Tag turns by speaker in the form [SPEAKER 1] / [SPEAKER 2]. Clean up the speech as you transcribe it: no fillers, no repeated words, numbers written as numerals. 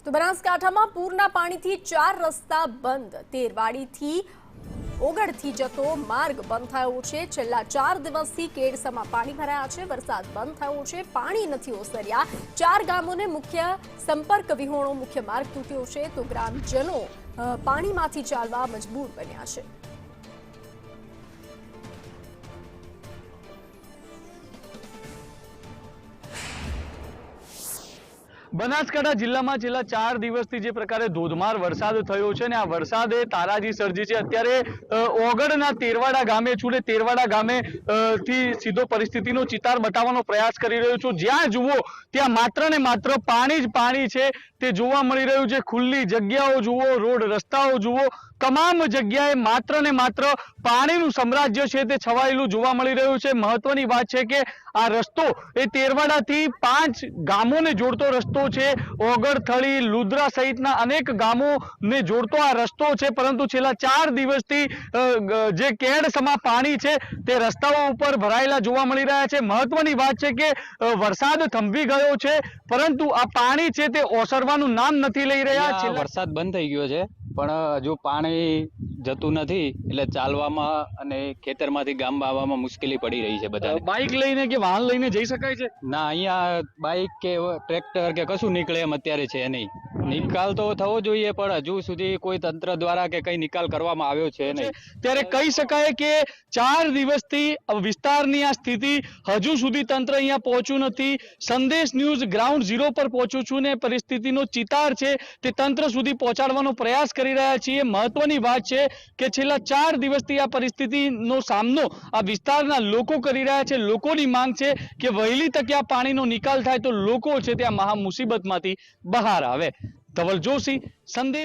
[SPEAKER 1] તો બનાસકાંઠામાં પૂરના પાણીથી 4 રસ્તા બંધ। તેરવાડીથી ઓગળથી જતો માર્ગ બંધ થયો છે। છેલ્લા 4 દિવસથી કેડસમાં પાણી ભરાયા છે। વરસાદ બંધ થયો છે, પાણી નથી ઓસર્યા। 4 ગામોને મુખ્ય સંપર્ક વિહોણો મુખ્ય માર્ગ તૂટ્યો છે, તો ગ્રામજનો પાણીમાંથી ચાલવા મજબૂર બન્યા છે।
[SPEAKER 2] બનાસકાંઠા જિલ્લામાં છેલ્લા 4 દિવસથી જે પ્રકારે ધોધમાર વરસાદ થયો છે ને આ વરસાદે તારાજી સર્જી છે। અત્યારે ઓગળના તેરવાડા ગામે છું ને તેરવાડા ગામે થી સીધો પરિસ્થિતિનો ચિતાર બતાવવાનો પ્રયાસ કરી રહ્યો છું। જ્યાં જુઓ ત્યાં માત્ર ને માત્ર પાણી જ પાણી છે તે જોવા મળી રહ્યું છે। ખુલ્લી જગ્યાઓ જુઓ, રોડ રસ્તાઓ જુઓ, તમામ જગ્યાએ માત્ર ને માત્ર પાણીનું સામ્રાજ્ય છે તે છવાયેલું જોવા મળી રહ્યું છે। મહત્વની વાત છે કે આ રસ્તો એ તેરવાડાથી 5 ગામોને જોડતો રસ્તો છે। ઓગળ, થળી, લુદ્રા સહિતના અનેક ગામોને જોડતો આ રસ્તો છે, પરંતુ છેલ્લા 4 દિવસથી જે કેડસમાં પાણી છે તે રસ્તાઓ ઉપર ભરાયેલા જોવા મળી રહ્યા છે। મહત્વની વાત છે કે વરસાદ થંભી ગયો છે, પરંતુ આ પાણી છે તે ઓસરવાનું નામ નથી લઈ રહ્યા।
[SPEAKER 3] વરસાદ બંધ થઈ ગયો છે, પણ હજુ પાણી જતું નથી, એટલે ચાલવામાં અને ખેતરમાંથી ગામ આવવામાં મુશ્કેલી પડી રહી છે બધાને।
[SPEAKER 2] બાઇક લઈને કે વાહન લઈને જઈ શકાય છે?
[SPEAKER 3] ના, અહીંયા બાઇક કે ટ્રેક્ટર કે કશું નીકળે એમ અત્યારે છે નહીં। નિકાલ તો થવો જોઈએ, પણ હજુ સુધી કોઈ તંત્ર દ્વારા કે કઈ નિકાલ કરવામાં આવ્યો છે નહીં।
[SPEAKER 2] ત્યારે કહી શકાય કે 4 દિવસથી વિસ્તારની આ સ્થિતિ હજુ સુધી તંત્ર અહીંયા પહોંચ્યું નથી। સંદેશ ન્યૂઝ ગ્રાઉન્ડ ઝીરો પર પહોંચ્યું છું ને પરિસ્થિતિનો ચિતાર છે તે તંત્ર સુધી પહોંચાડવાનો પ્રયાસ કરી રહ્યા છીએ। મહત્વની વાત છે કે છેલ્લા 4 દિવસથી આ પરિસ્થિતિનો સામનો આ વિસ્તારના લોકો કરી રહ્યા છે। લોકોની માંગ છે કે વહેલી તકે આ પાણીનો નિકાલ થાય તો લોકો છે તે આ મહા મુસીબતમાંથી બહાર આવે। ધવલ જોશી, સંદેશ।